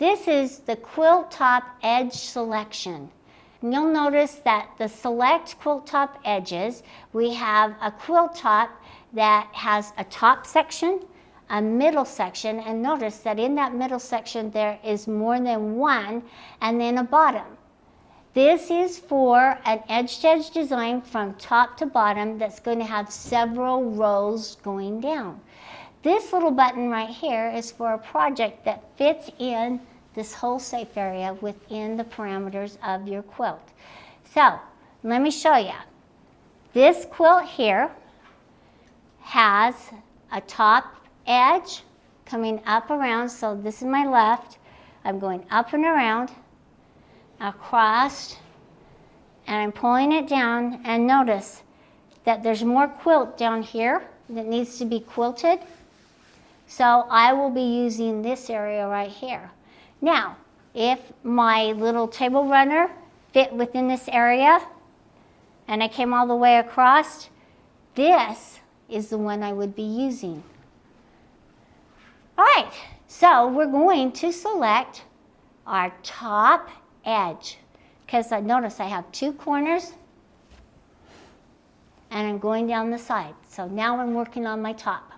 This is the Quilt Top Edge Selection. And you'll notice that the select quilt top edges, we have a quilt top that has a top section, a middle section, and notice that in that middle section there is more than one, and then a bottom. This is for an edge-to-edge design from top to bottom that's going to have several rows going down. This little button right here is for a project that fits in this whole safe area within the parameters of your quilt. So let me show you. This quilt here has a top edge coming up around, so this is my left. I'm going up and around, across, and I'm pulling it down, and notice that there's more quilt down here that needs to be quilted. So I will be using this area right here. Now, if my little table runner fit within this area and I came all the way across, this is the one I would be using. All right, so we're going to select our top edge, because notice I have two corners and I'm going down the side. So now I'm working on my top.